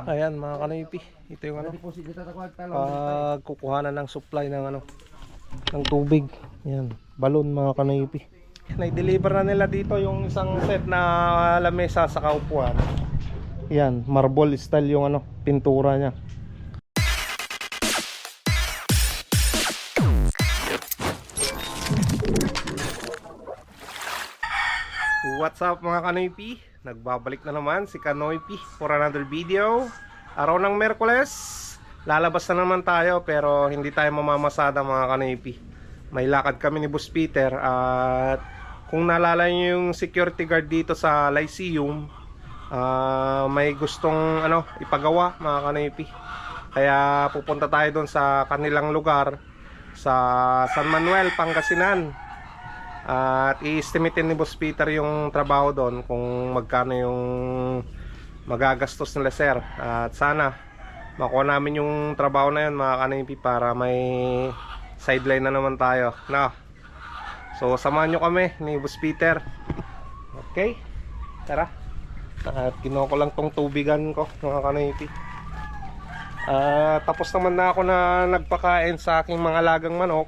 Ayan mga kanipi, ito yung ano, pagkukuhanan ng supply ng ano, ng tubig. Ayan, balon mga kanipi. Na-deliver na nila dito yung isang set na lamesa sa kaupuan. Ayan, marble style yung ano, pintura niya. What's up mga kanoypi? Nagbabalik na naman si Kanoypi for another video. Araw ng Merkules, lalabas na naman tayo pero hindi tayo mamamasada mga kanoypi. May lakad kami ni Boss Peter at kung naalala nyo yung security guard dito sa Lyceum, may gustong ano, ipagawa mga kanoypi. Kaya pupunta tayo doon sa kanilang lugar sa San Manuel, Pangasinan. At i-estimatein ni Boss Peter yung trabaho doon, kung magkano yung magagastos nila sir. At sana makuha namin yung trabaho na yun mga kanipi para may sideline na naman tayo no? So samahan nyo kami ni Boss Peter. Okay, tara. At kinuha ko lang tong tubigan ko mga kanipi. Tapos naman na ako na nagpakain sa aking mga lagang manok.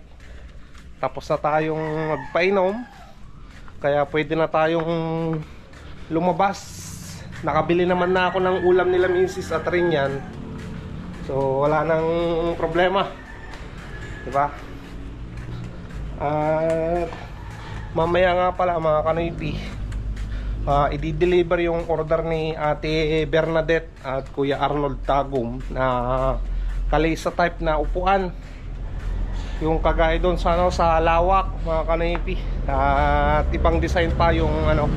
Tapos na tayong magpainom, kaya pwede na tayong lumabas. Nakabili naman na ako ng ulam nila Mrs. at Rinyan, so wala nang problema, diba? At mamaya nga pala mga kanoypi, i-deliver yung order ni Ate Bernadette at Kuya Arnold Tagum na kalesa type na upuan. Yung kagaya doon sa ano, sa lawak mga kanoypi. At ibang design pa yung ano,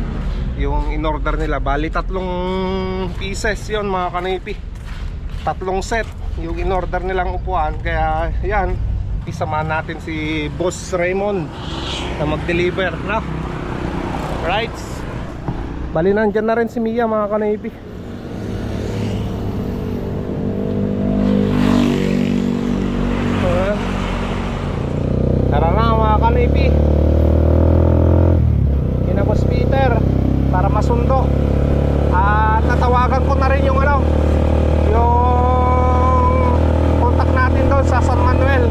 yung in-order nila. Bali 3 pieces yon mga kanoypi. 3 set yung in-order nilang upuan. Kaya yan, isamahan natin si Boss Raymond na mag-deliver, no? Right. Bali nandyan na rin si Mia mga kanoypi. Tara na mga kanipi, kina Boss Peter para masundo. At tatawagan ko na rin yung ano, yung contact natin doon sa San Manuel.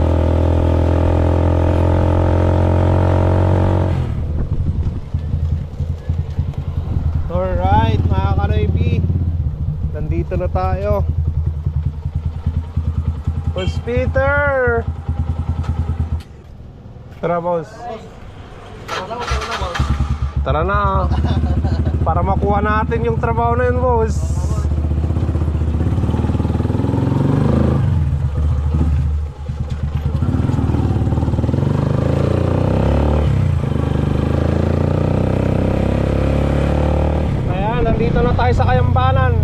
Alright mga kanipi, nandito na tayo. Boss Peter, tara boss. Tara na, para makuha natin yung trabaho na yun boss. Ayan, nandito na tayo sa Kayambanan.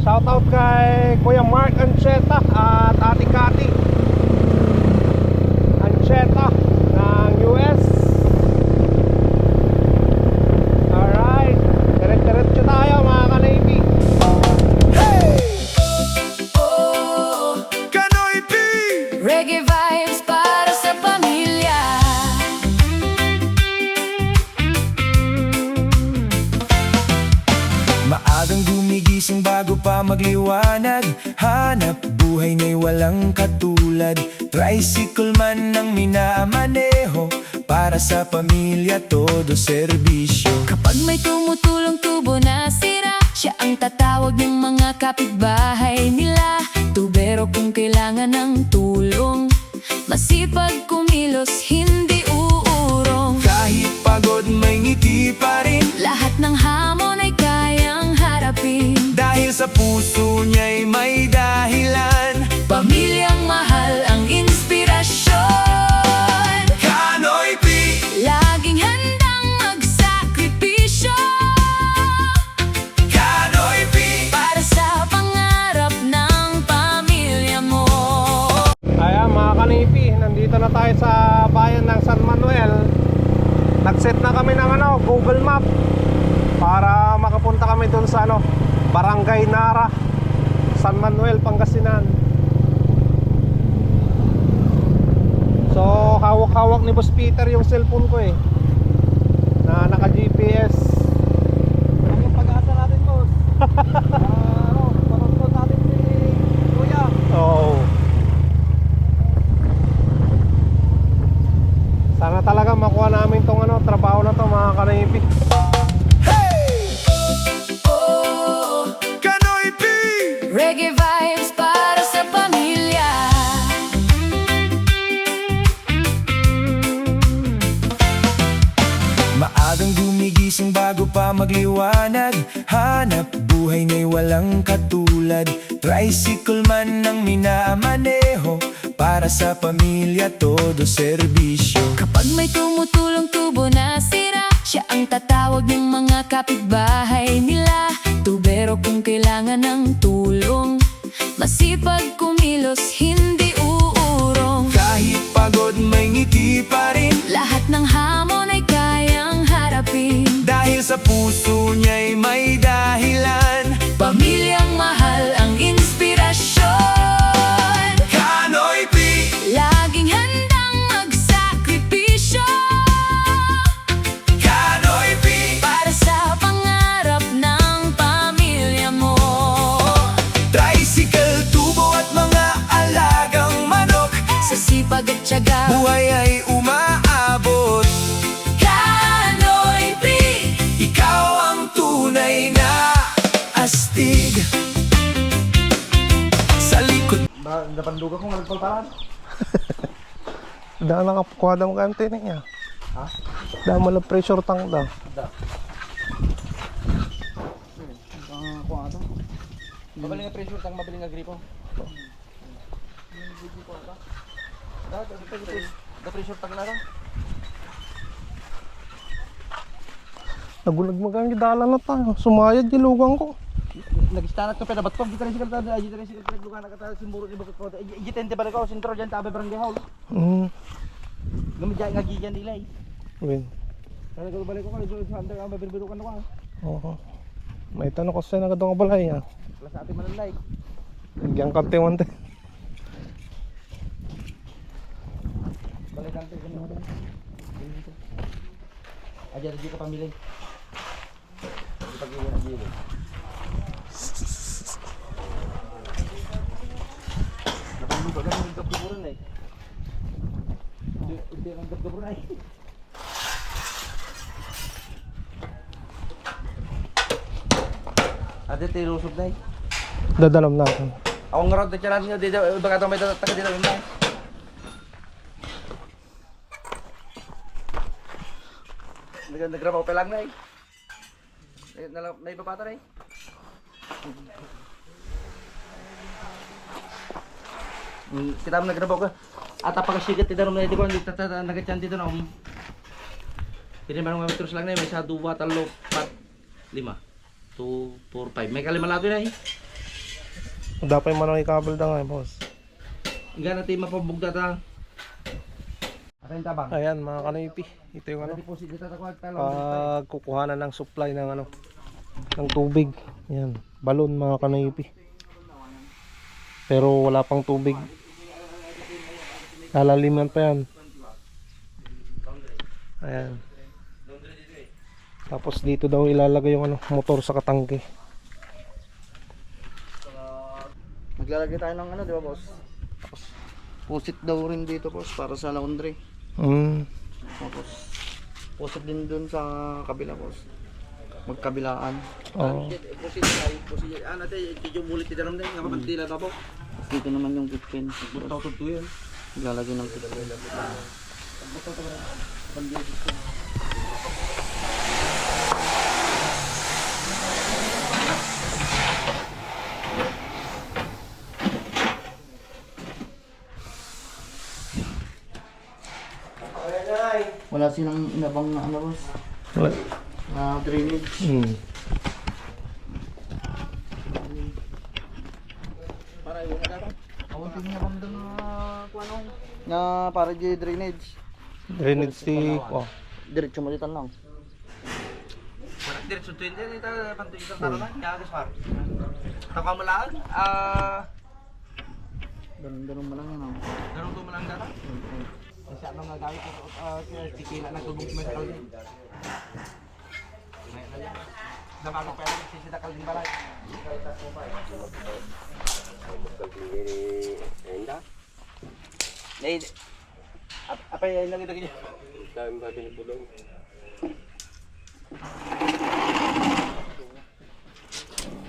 Shoutout kay Kuya Mark Ancheta at Ate Cathy Ancheta ng US. Alright, diretso tayo mga ka-Navy. Hey! Oh, Kanoypi! Reggae vibes para sa pamilya. Maagang gumigising bago pa magliwanag. Hanap buhay niya'y walang katulad. Tricycle man ang minamaneho, para sa pamilya todo serbisyo. Kapag may tumutulong tubo na sira, siya ang tatawag ng mga kapitbahay nila. Tubero kung kailangan ng tulong, masipag kumilos, hindi uurong. Kahit pagod may ngiti pa rin, lahat ng hamon ay kayang harapin. Dahil sa puso niya'y may dahilan, pamilyang mahal ang inspirasyon. Kanoypi, laging handang magsakripisyo. Kanoypi, para sa pangarap ng pamilya mo. Ayan mga kanipi, nandito na tayo sa bayan ng San Manuel. Nag-set na kami ng ano, Google Map para makapunta kami doon sa ano, Barangay Nara, San Manuel, Pangasinan. So hawak-hawak ni Boss Peter yung cellphone ko eh, na naka-GPS. Ang pag-asa natin boss. Parang Reggae vibes para sa pamilya. Maagang gumigising bago pa magliwanag, hanap buhay niya'y walang katulad. Tricycle man ang minamaneho, para sa pamilya todo serbisyo. Kapag may tumutulong tubo na sira, siya ang tatawag ng mga kapitbahay nila. Tubero kung kailangan ng tulong, masipag kumilos, hindi uurong. Kahit pagod may ngiti pa rin, Lahat ng hamon ay kayang harapin. dahil sa puso niya'y may dahilan. Pamilyang mahal ang inspirasyon. Kanoy P, Laging handang magsakripisyo Kanoy P, para sa pangarap ng pamilya mo. tricycle, tubo at mga alagang manok, Sa sipag at tiyaga, buhay ay umaabot. Kanoy P, Ikaw ang tunay na astig. Sa likod Napanduga ko nga nagpalparan. Dahil nakakuha daw ang antena niya. Ha? Dahil mala pressure tank daw. Kung ano? Mabali nga pressure tang mabali nga gripo. Da pressure tang na lang. Nagulag magang gidala na tayo. Sumayad yung lugang ko. Nag-stanat ko pero ba't pag gitarin sigal tayo, ay gitarin sigal tayo, lugan na kata, simburo ni bakit ko, gitente ba ko, sintro dyan, tabi barangay hall. Gamit dyan, ngagigan nila eh. Win. Kaya ko balik ko, kaya sa handa, mabirbirukan ako. Oo. May tanong ko sa'yo na kadong kabalay niya. Plus sa ating mananay. Nagyang kante-wante. Balikan tayo, ganun mo din. Ayan, hindi ka pamili. Hindi pag-iwan ang gili. Napanduga ka ng gabgaburan eh. Hindi ang gabgaburan eh. Ate, tilusog na eh. Dadalam natin. Ako nga rin, tiyaraan nyo, iba ka ito may taga dito rin na eh. Nagrabaw pa lang na eh. Naibabata na eh. Kita mo nagrabaw ka. At apakasigat tita naman na ito ko, nagatyan dito na Piniman mga metros lang na eh, may sa 2, 3, 4, 5. 2, 4, 5. May kalima lato na eh. Dapat yung manang ikabal da nga boss. Nga natin mapabugda ta. Atin tabang. Ayan mga kanipi. Ito yung ano. Deposit dito takwag talo. Pagkukuhanan ng supply ng ano. Ng tubig. Yan. Balon mga kanipi. Pero wala pang tubig. Lalaliman pa yan. Ayan. Tapos dito daw ilalagay yung ano, motor sa katangke. Maglalagay tayo ng ano, di ba boss? Tapos pusit daw rin dito boss para sa laundry. Tapos pusit din dun sa kabila boss. Magkabilaan. Oo. Pusit ay pusit. Natin yung bulit dito naman din, kapantila na po. Dito naman yung kitchen. Tawtod to yan. Maglalagay ng kitchen. Wala silang inabang na ano boss. Wala. Na drainage. Para yung ano? Awon tingin na bang doon na kuano? Na para di drainage. Drainage si... Oh. Diretso mo dito lang. Wala diretso to hindi dito pantuig sa taranan. Kaya gusto par. Taka mo lang. Ganun mo lang yan. Ganun mo lang dara. Kasi ano nga gamit ko tikila na tubog mo sa kalin. Sa bago pa yan, sisitakal din balay. Apa yung nakita niyo? Dami ba pinipulong?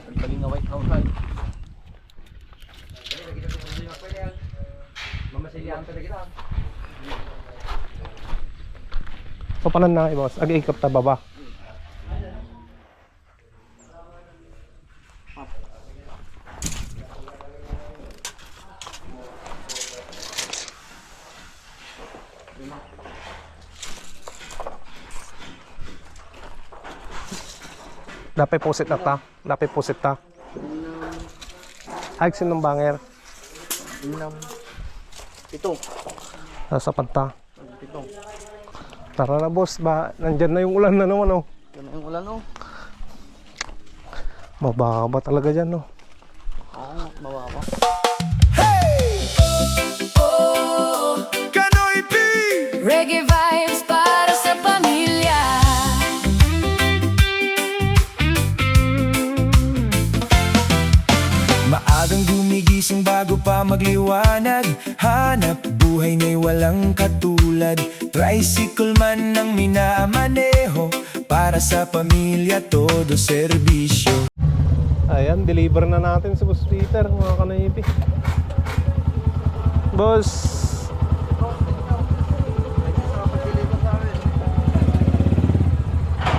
Ang paling nga white house ay. Papanan na boss. Ag-ikap ta baba. Dapat pusit na ta. Dapat pusit ta. Ay, sinong banger? Ito. Nasa panta. Ito. Tara na boss, ba nandyan na yung ulan na naman oh. Yan na yung ulan oh. Mababa talaga dyan oh. Oo, mababa. Kanoy P! Reggae vibes para sa pamilya. Maagang gumigising bago pa magliwanag, hanap buhay niya'y walang katulad. Tricycle man ang minamaneho, para sa pamilya todo serbisyo. Ayan, deliver na natin si Boss Peter, mga kanaypi. Boss!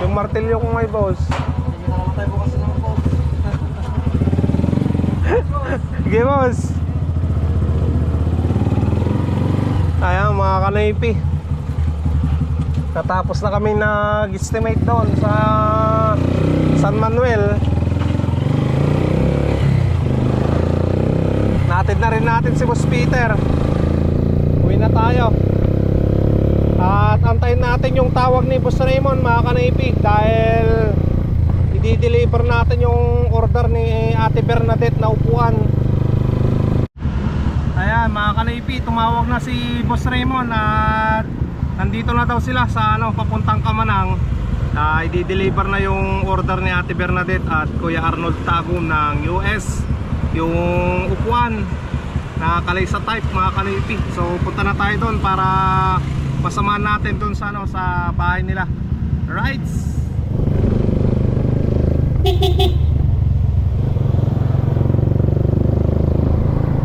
Yung martilyo ko ngay boss. Sige boss. Ayan mga kanaypi, katapos na kami nag-estimate doon sa San Manuel. Natid na rin natin si Boss Peter. Uwi na tayo. At antayin natin yung tawag ni Boss Raymond mga kanaypi, dahil i-deliver natin yung order ni Ate Bernadette na upuan. Ayan mga kanaypi, tumawag na si Boss Raymond at nandito na daw sila sa papuntang Kamanang. I-deliver na yung order ni Ate Bernadette at Kuya Arnold Tagum ng US, yung upuan na Kalaysa type mga kanaypi. So punta na tayo doon para pasamahan natin doon sa sa bahay nila. Right?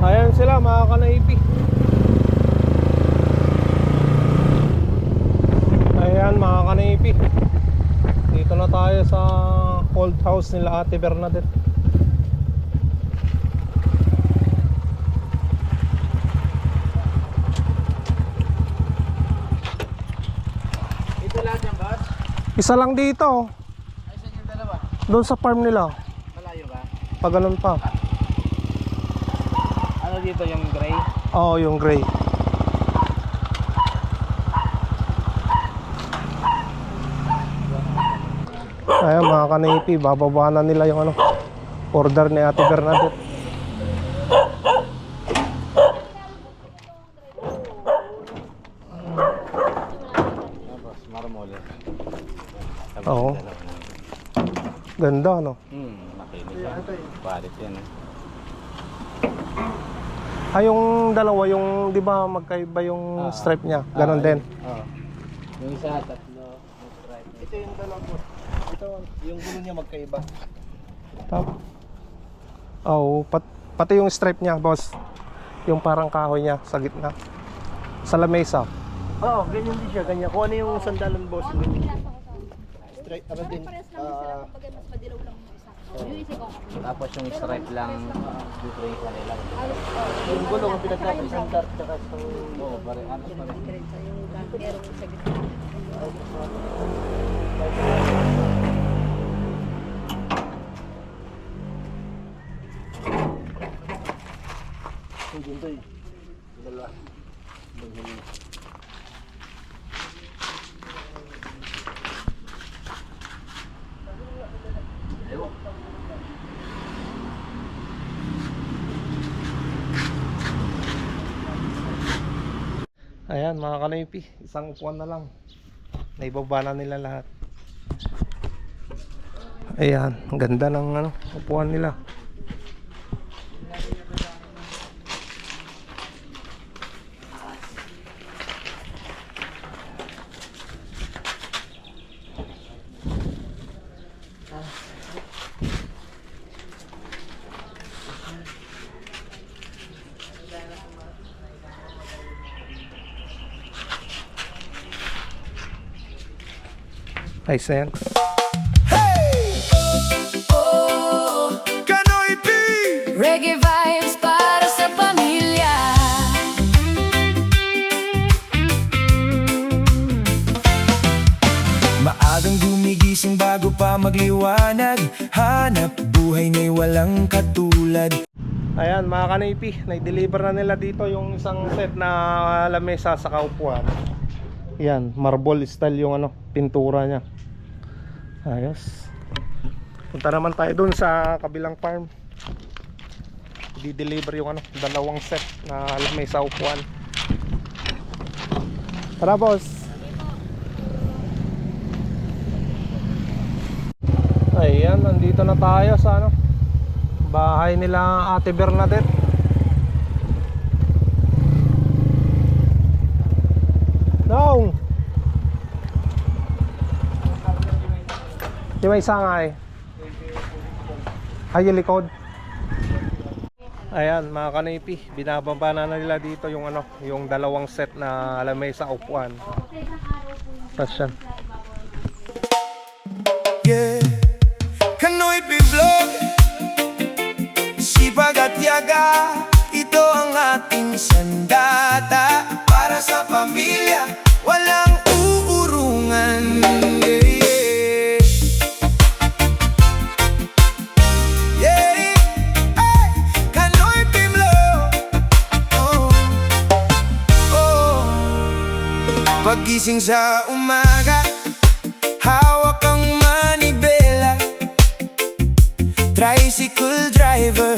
Ayan sila mga kanaypi. Ayan mga kanaypi, dito na tayo sa old house nila Ate Bernadette. Ito lahat yan, boss? Isa lang dito, Ay, saan yung dalawa? doon sa farm nila. Malayo ba? Pag ganun pa. Ano dito yung gray? Oo, yung gray. Ayan mga kanaypi, bababa na nila yung order ni Ate Bernadette. Boss, marmole. Oo. Ganda Makinis yan. Quality yan. yung dalawa, yung di ba magkaiba yung stripe niya, ganon din. Oo. Yung isa, tatlo. Ito yung dalawa po. Ito, yung gulo niya magkaiba. Oo, pati yung stripe niya, boss. Yung parang kahoy niya sa gitna. Sa lamesa. Oo, ganyan din siya. Ganyan. Kung ano yung sandalan, boss. Straight, ano din. Tapos yung stripe lang, different pa nila. Yung gulo kung pinagkata isang dart tsaka isang... Oo, pare. Ano pare? Hindi ito eh. Dalawa. Ayan mga kanaypi, isang upuan na lang. Naibaba na nila lahat. Ayan, ang ganda ng upuan nila. Nice na yan. Kanoy P! Reggae vibes para sa pamilya. Maagang gumigising bago pa magliwanag, hanap buhay niya'y walang katulad. Ayan mga kanipi, na-deliver na nila dito yung isang set na lamesa sa kaupuan. Yan, marble style yung ano, pintura niya. Ayos. Punta naman tayo dun sa kabilang farm. Di-deliver yung ano, dalawang set na lamesa upuan. Tara boss. Ayan, nandito na tayo sa ano, bahay nila Ate Bernadette. No. Di may sangay. Ay, yung likod. Ayan mga kanipi, binababa na nila dito yung ano, yung dalawang set na lamesa upuan. Tapos yan. Yeah. Kanoy P Vlog, sipag at yaga, ito ang ating sandata. Para sa pamilya, walang uurungan. Yeah, yeah. Yeah, ay, Kanoy P Vlog. Oh, oh. Pagising sa umaga, hawak ang manibela. Tricycle driver,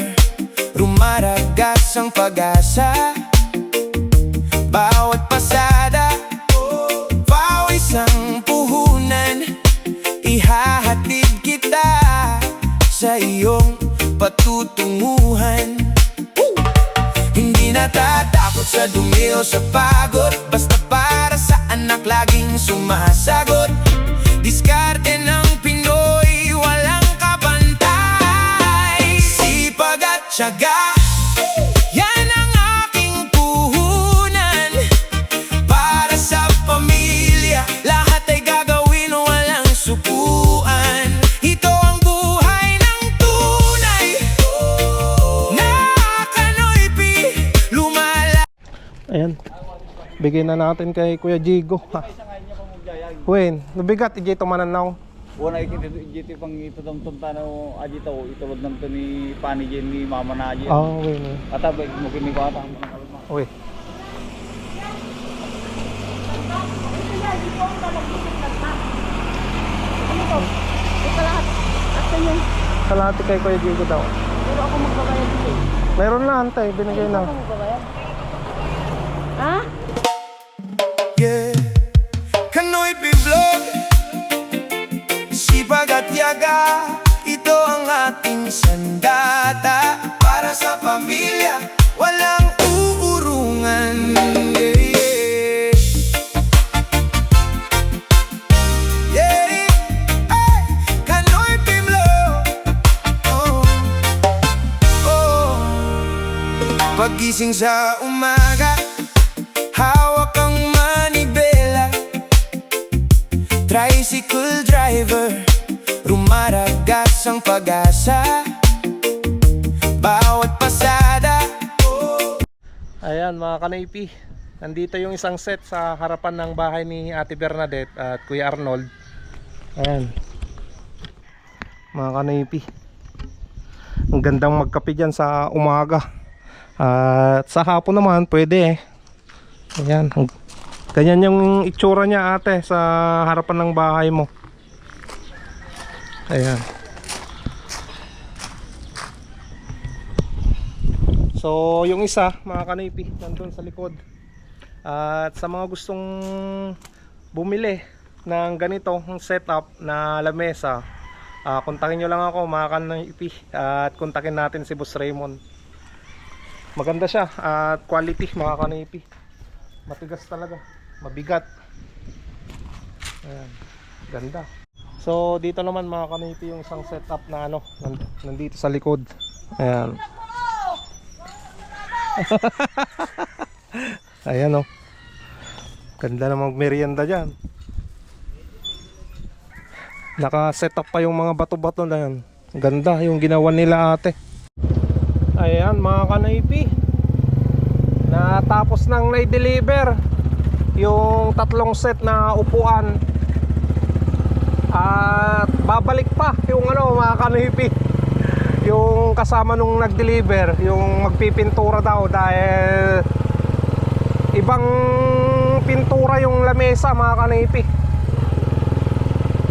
rumaragas ang pag-asa. Bawat pasada, pawis ang puhunan. Ihahatid kita sa iyong patutunguhan. Hindi natatakot sa dumi o sa pagod, basta para sa anak laging sumasagot. Diskarte ng Pinoy, walang kabantay. Sipag at tiyaga, yan ang aking puhunan. Para sa pamilya, lahat ay gagawin, walang sukuan. Ito ang buhay ng tunay na Kanoy P. Lumala. Ayan. Bigay na natin kay Kuya Jigo. Wen, nabigat ijay tumananaw. Wala ikit pang itutumtum tanaw aji tao itulod nam to ni pani jen ni mama na aji. Oh, wen. Ata ba mungkin ni bata mo nang kalma. Oy. Kalahati kay Kuya Jigo daw. Pero ako magbabayad dito. Meron na antay, binigay na. Ako magbabayad? Ha? Yeah. Kanoy P Vlog, sipag at yaga, ito ang ating sandata. Para sa pamilya, walang uurungan. Yeah, yeah. Yeah, ay, Kanoy P Vlog. Oh, oh. Pagising sa umaga, hawak ang manibela. Tricycle driver, rumaragas ang pag-asa. Bawat pasada. Ayan mga kanaypi, nandito yung isang set sa harapan ng bahay ni Ate Bernadette at Kuya Arnold. Ayan mga kanaypi, ang gandang magkape dyan sa umaga. At sa hapon naman pwede eh. Ayan, ganyan yung itsura niya ate sa harapan ng bahay mo. Ayan. So yung isa mga kanaypi nandun sa likod. At sa mga gustong bumili ng ganito setup na lamesa, kontakin nyo lang ako mga kanaypi at kontakin natin si Boss Raymond. Maganda siya at quality mga kanaypi. Matigas talaga, mabigat. Ayan, ganda. So dito naman mga kanaypi yung isang setup na ano, nandito sa likod. Ayan. Ayan o, ganda na magmerienda dyan. Naka-set up pa yung mga bato-bato na yan. Ganda yung ginawa nila ate. Ayan mga kanaypi, natapos nang na-deliver yung 3 set na upuan. At babalik pa yung mga kanaypi, yung kasama nung nag-deliver, yung magpipintura daw dahil ibang pintura yung lamesa mga kanaypi.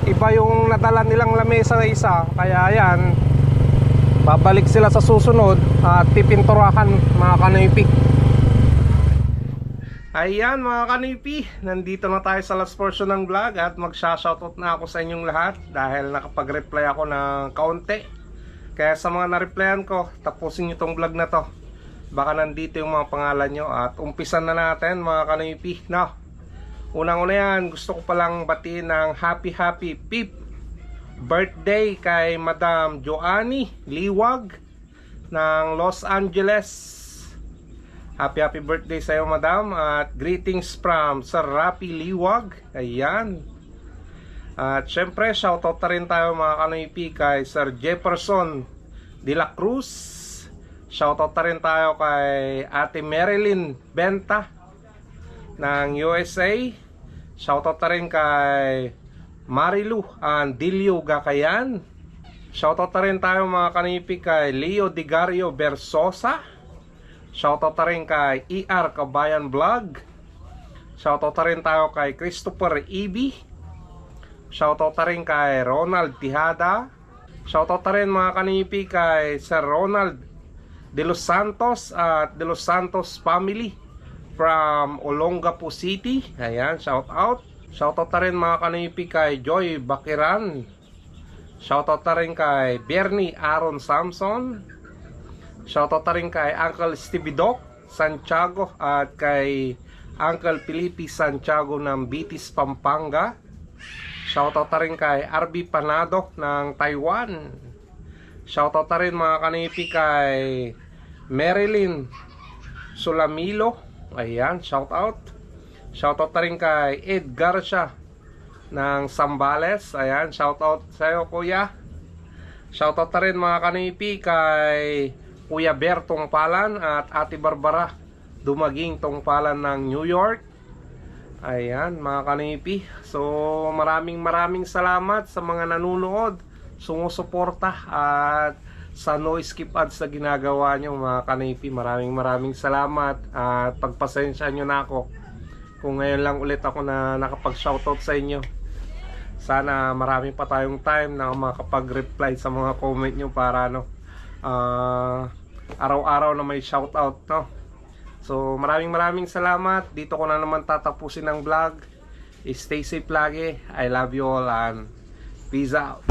Iba yung nadala nilang lamesa na isa. Kaya yan, babalik sila sa susunod at pipinturahan mga kanaypi. Ayan mga kanaypi, nandito na tayo sa last portion ng vlog at magsha-shoutout na ako sa inyong lahat dahil nakapag-reply ako ng kaunti. Kaya sa mga na-replyan ko, tapusin nyo tong vlog na to. Baka nandito yung mga pangalan nyo at umpisan na natin mga kanaypi. Now, unang-una yan, gusto ko palang batiin ng happy 5th birthday kay Madam Joanny Liwag ng Los Angeles. Happy birthday sa iyo Madam, at greetings from Sir Rapi Liwag. Ayan. At syempre shoutout na rin tayo mga kanaypi kay Sir Jefferson de la Cruz. Shoutout na rin tayo kay Ate Marilyn Benta ng USA. Shoutout na rin kay Marilu Andilio Gakayan. Shoutout na rin tayo mga kanaypi kay Leo Digario Versosa. Shoutout na rin kay ER Kabayan Vlog. Shoutout na rin tayo kay Christopher Ibi. Shoutout na rin kay Ronald Tihada. Shoutout na rin mga kanaypi kay Sir Ronald De Los Santos at De Los Santos family from Olongapo City. Ayan, shout out. Shout out na rin mga kanaypi kay Joy Bakiran. Shout out na rin kay Bernie Aaron Samson. Shout out na rin kay Uncle Stevie Doc Santiago at kay Uncle Felipe Santiago ng Bitis, Pampanga. Shout out na rin kay RB Panado ng Taiwan. Shout out na rin mga kanaypi kay Marilyn Sulamilo. Ayan, shout out. Shout out na rin kay Ed Garcia ng Sambales. Ayan, shout out sa iyo kuya. Shout out na rin mga kanaypi kay Kuya Bertong Palan at Ate Barbara Dumaging Tongpalan ng New York. Ayan mga kanaypi. So maraming salamat sa mga nanonood, sumusuporta at sa no skip ads na ginagawa nyo mga kanaypi. Maraming salamat at pagpasensya nyo na ako kung ngayon lang ulit ako na nakapag shoutout sa inyo. Sana marami pa tayong time na makapag-reply sa mga comment nyo para araw-araw na may shoutout, no? So maraming salamat. Dito ko na naman tatapusin ang vlog. Stay safe lagi. I love you all and peace out.